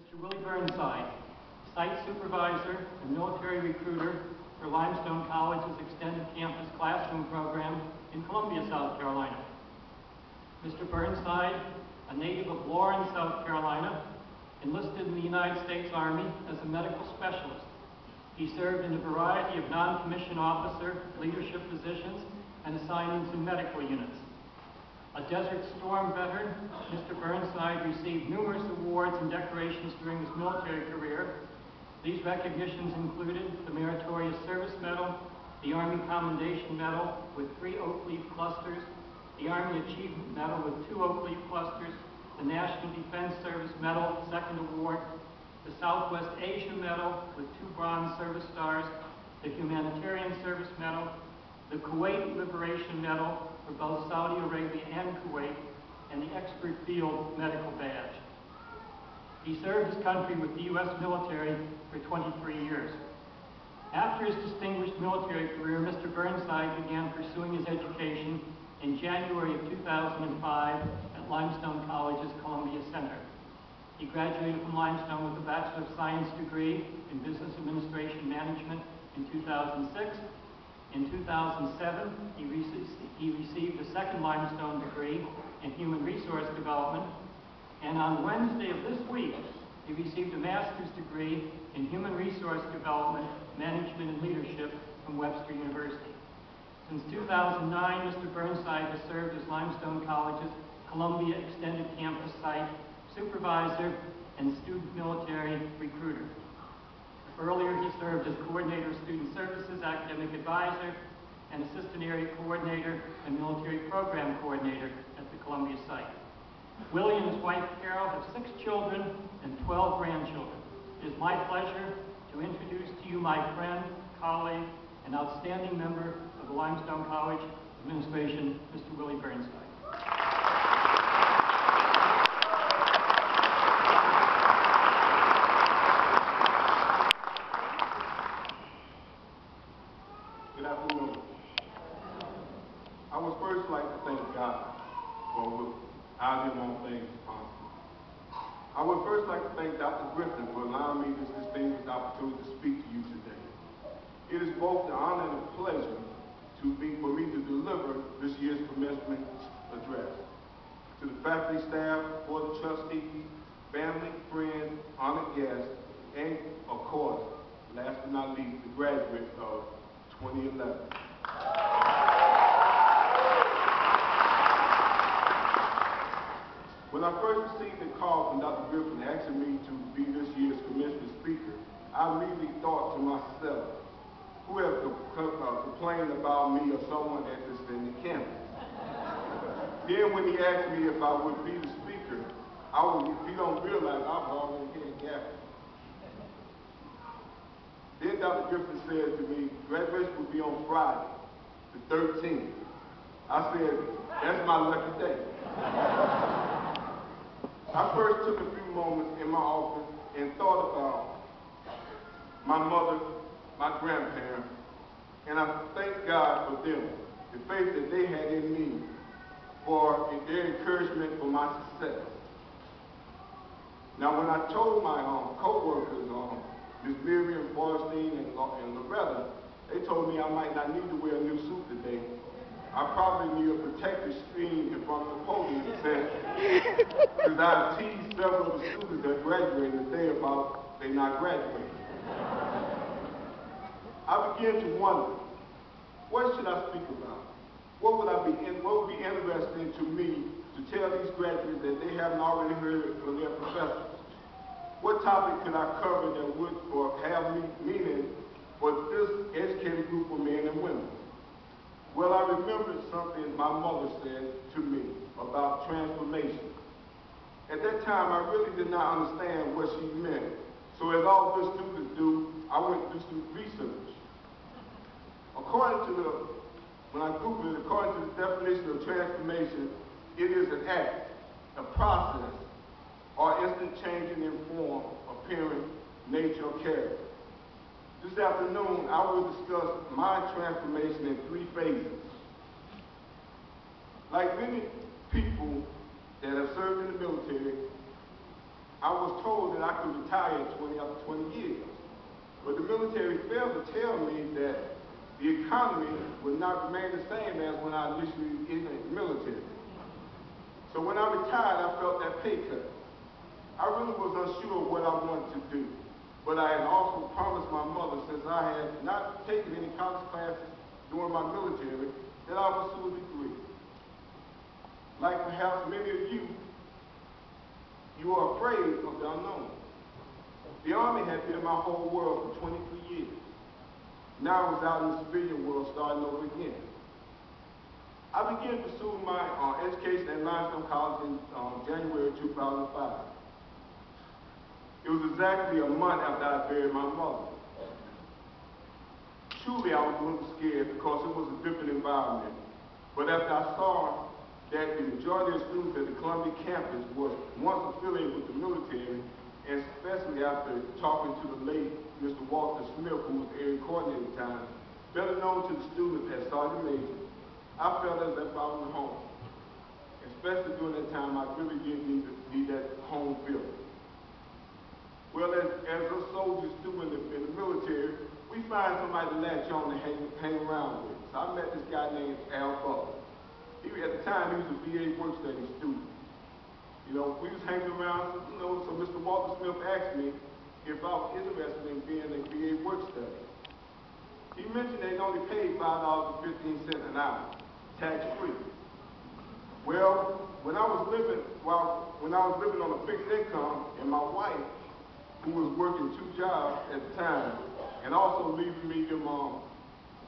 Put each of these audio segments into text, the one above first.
Mr. Willie Burnside, Site Supervisor and Military Recruiter for Limestone College's Extended Campus Classroom Program in Columbia, South Carolina. Mr. Burnside, a native of Lawrence, South Carolina, enlisted in the United States Army as a medical specialist. He served in a variety of non-commissioned officer leadership positions and assignments in medical units. A Desert Storm veteran, Mr. Burnside received numerous awards and decorations during his military career. These recognitions included the Meritorious Service Medal, the Army Commendation Medal with 3 oak leaf clusters, the Army Achievement Medal with 2 oak leaf clusters, the National Defense Service Medal, 2nd Award, the Southwest Asia Medal with 2 Bronze Service Stars, the Humanitarian Service Medal, the Kuwait Liberation Medal for both Saudi Arabia and Kuwait, and the Expert Field Medical Badge. He served his country with the U.S. military for 23 years. After his distinguished military career, Mr. Burnside began pursuing his education in January of 2005 at Limestone College's Columbia Center. He graduated from Limestone with a Bachelor of Science degree in Business Administration Management in 2006. In 2007, he received a 2nd Limestone degree in Human Resource Development, and on Wednesday of this week, he received a master's degree in Human Resource Development, Management, and Leadership from Webster University. Since 2009, Mr. Burnside has served as Limestone College's Columbia Extended Campus Site Supervisor and Student Military Recruiter. Earlier, he served as Coordinator of Student Services, Academic Advisor, and Assistant Area Coordinator and Military Program Coordinator at the Columbia site. Willie and his wife Carol have 6 children and 12 grandchildren. It is my pleasure to introduce to you my friend, colleague, and outstanding member of the Limestone College Administration, Mr. Willie Burnside. Good afternoon. I would first like to thank God for how Him on things possible. I would first like to thank Dr. Griffin for allowing me this distinguished opportunity to speak to you today. It is both an honor and a pleasure for me to deliver this year's commencement address. To the faculty, staff, board of trustees, family, friends, honored guests, and of course, last but not least, the graduates of 2011. When I first received a call from Dr. Griffin asking me to be this year's commencement speaker, I immediately thought to myself, who has complained about me or someone that's in the campus? Then when he asked me if I would be the speaker, if you don't realize, I was already getting gathered. Then Dr. Griffin said to me, graduation will be on Friday, the 13th. I said, that's my lucky day. I first took a few moments in my office and thought about my mother, my grandparents, and I thank God for them, the faith that they had in me, for their encouragement for my success. Now, when I told my co-workers, Ms. Miriam, Borstein, and Loretta, they told me I might not need to wear a new suit today. I probably need a protective screen in front of the podium, because I've teased several of the students that graduated today about they not graduating. I began to wonder, what should I speak about? What would be interesting to me to tell these graduates that they haven't already heard from their professors? What topic could I cover that would have meaning for this educated group of men and women? Well, I remembered something my mother said to me about transformation. At that time, I really did not understand what she meant. So as all good students do, I went to do some research. According to the definition of transformation, it is an act, a process, or instant changing in form, appearance, nature, or character. This afternoon, I will discuss my transformation in 3 phases. Like many people that have served in the military, I was told that I could retire at 20 after 20 years. But the military failed to tell me that the economy would not remain the same as when I initially entered the military. So when I retired, I felt that pay cut. I really was unsure of what I wanted to do. But I had also promised my mother, since I had not taken any college classes during my military, that I would pursue a degree. Like perhaps many of you, you are afraid of the unknown. The Army had been my whole world for 23 years. Now I was out in the civilian world starting over again. I began pursuing my education at Limestone College in January 2005. It was exactly a month after I buried my mother. Truly, I was a little scared because it was a different environment. But after I saw that the majority of students at the Columbia campus was once affiliated with the military, and especially after talking to the late Mr. Walter Smith, who was the area coordinator at the time, better known to the students as Sergeant Major, I felt as if I was at home. Especially during that time, I really did need that home feeling. Well, as us soldiers do in the military, we find somebody to latch on and hang around with. So I met this guy named Al Butler. At the time, he was a VA work study student. You know, we was hanging around, so Mr. Walter Smith asked me if I was interested in being a VA work study. He mentioned they only paid $5.15 an hour, tax-free. Well, when I was living on a fixed income, and my wife, who was working 2 jobs at the time, and also leaving me them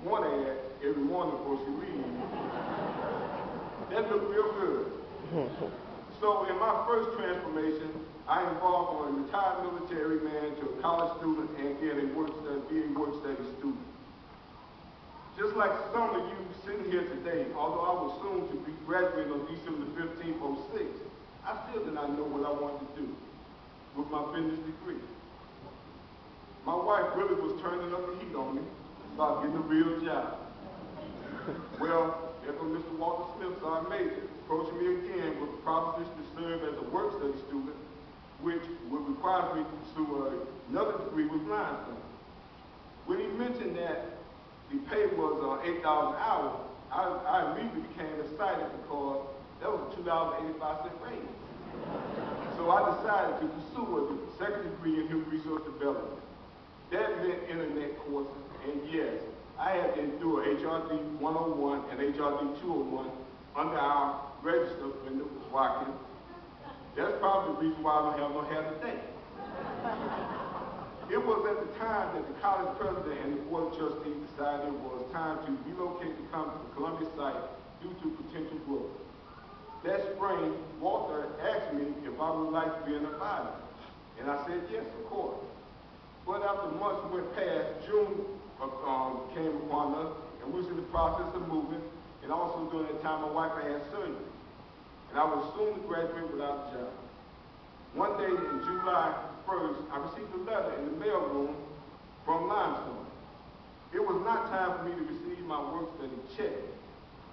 one ad every morning before she leaves, that looked real good. So in my first transformation, I evolved from a retired military man to a college student and then a VA work study student. Just like some of you sitting here today, although I was soon to be graduating on December 15th, 06, I still did not know what I wanted to do with my business degree. My wife really was turning up the heat on me about getting a real job. Well, after Mr. Walter Smith, Sergeant Major, approached me again with a proposition to serve as a work study student, which would require me to pursue another degree with Limestone. When he mentioned that the pay was $8 an hour, I immediately became excited because that was a $2.85 raise. So I decided to pursue a second degree in human resource development. That meant internet courses, and yes, I had to endure HRD 101 and HRD 201 under our register when it was rocking. That's probably the reason why I don't have no hair today. It was at the time that the college president and the board of trustees decided it was time to relocate the Columbia site due to potential growth. That spring, Walter asked me if I would like to be an advisor, and I said yes, of course. But after months went past, June came upon us, and we was in the process of moving, and also during that time my wife had surgery. And I was soon to graduate without a job. One day in July 1st, I received a letter in the mailroom from Limestone. It was not time for me to receive my work study check,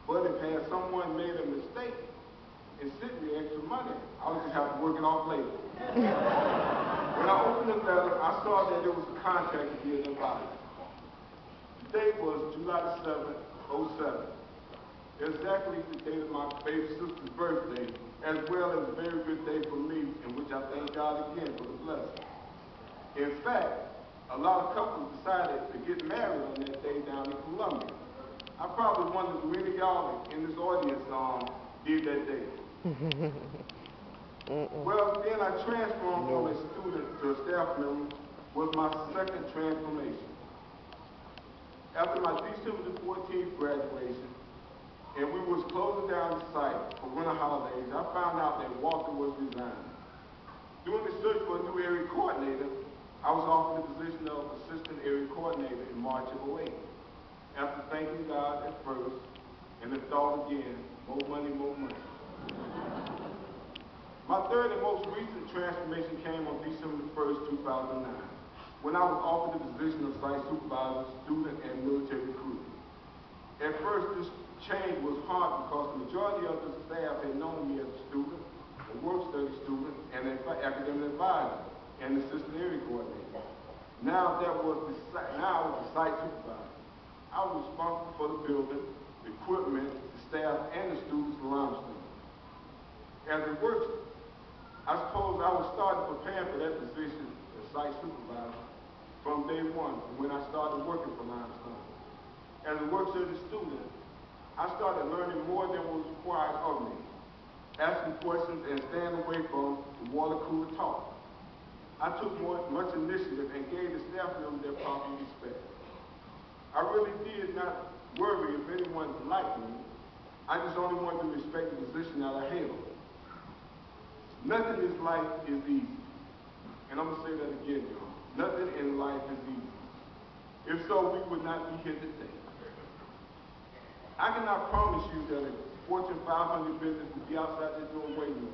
but if had someone made a mistake and sent me extra money, I would just have to work it off later. When I opened the letter, I saw that there was a contract to be an advisor. The date was July 7th, 07. Exactly the date of my baby sister's birthday, as well as a very good day for me, in which I thank God again for the blessing. In fact, a lot of couples decided to get married on that day down in Columbia. I probably wonder if any of y'all in this audience did that day. Well, then I transformed from a student to a staff member was my second transformation. After my December 14th graduation, and we was closing down the site for winter holidays, I found out that Walter was resigning. During the search for a new area coordinator, I was offered the position of assistant area coordinator in March of 08. After thanking God at first, and the thought again, more money, more money. My third and most recent transformation came on December 1st, 2009, when I was offered the position of site supervisor, student, and military recruiter. At first, this change was hard because the majority of the staff had known me as a student, and the work study student, and an academic advisor, and assistant area coordinator. Now I was the site supervisor. I was responsible for the building, the equipment, the staff, and the students in Limestone. As it works, I suppose I was starting preparing for that position as site supervisor from day one, when I started working for Limestone. As a work study student, I started learning more than was required of me, asking questions and staying away from the water cooler talk. I took much initiative and gave the staff members their proper respect. I really did not worry if anyone liked me. I just only wanted to respect the position that I held. Nothing in life is easy. And I'm going to say that again, y'all. Nothing in life is easy. If so, we would not be here today. I cannot promise you that a Fortune 500 business will be outside this door waiting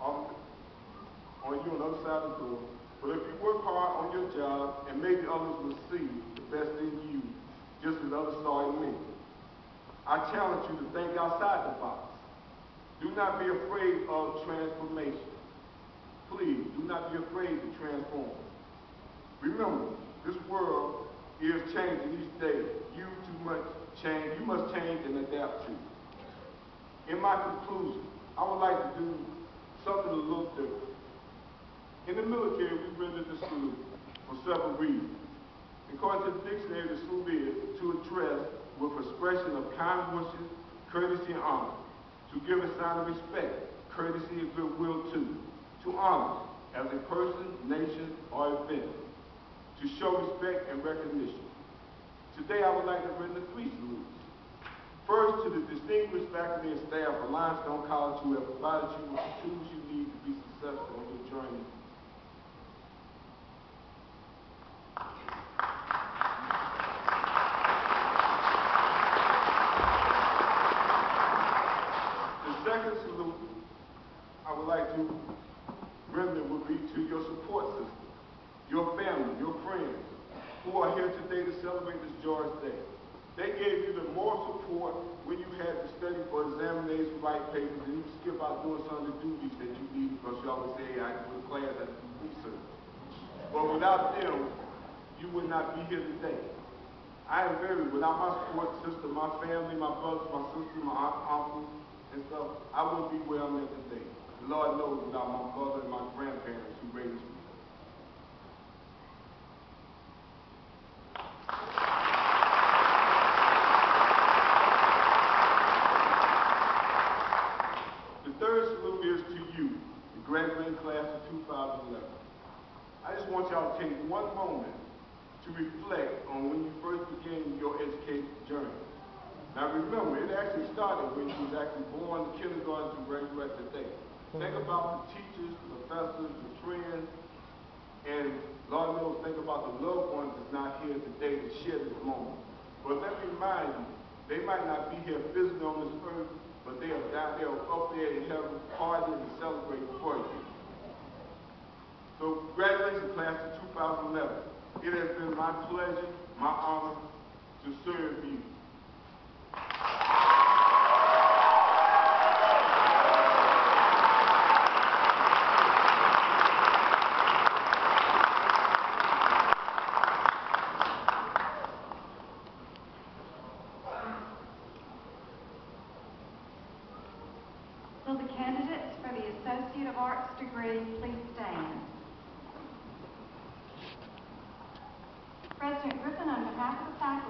on you on the other side of the door. But if you work hard on your job, and maybe others will see the best in you, just as others saw in me. I challenge you to think outside the box. Do not be afraid of transformation. Please, do not be afraid to transform. Remember, this world is changing each day. You must change and adapt to. In my conclusion, I would like to do something a little different. In the military, we render the salute for several reasons. According to the dictionary, the salute is to address with expression of kind wishes, courtesy, and honor, to give a sign of respect, courtesy, and goodwill to honor as a person, nation, or event, to show respect and recognition. Today, I would like to render 3 salutes. First, to the distinguished faculty and staff of Limestone College who have provided you with the tools you need to be successful on your journey. The second salute I would like to render would be to your support system, your family, your friends, who are here today to celebrate this joyous day. They gave you the moral support when you had to study for examinations, write papers, and you skip out doing some of the duties that you need because you always say, hey, I do class, I do research. But without them, you would not be here today. I am very, without my support system, my family, my brothers, my sisters, my uncles, and stuff, I wouldn't be where I'm at today. The Lord knows without my mother and my grandparents who raised me. The third salute is to you, the graduating class of 2011. I just want y'all to take one moment to reflect on when you first began your education journey. Now remember, it actually started when you was actually born, the kindergarten to graduate today. Think about the teachers, the professors, the friends, and Lord knows, think about the loved ones that's not here today to share this moment. But let me remind you, they might not be here physically on this earth, but they are down there up there in heaven, partying and celebrating for you. So, congratulations, class of 2011. It has been my pleasure, my honor to serve you. Will the candidates for the Associate of Arts degree please stand? President Griffin, on behalf of the faculty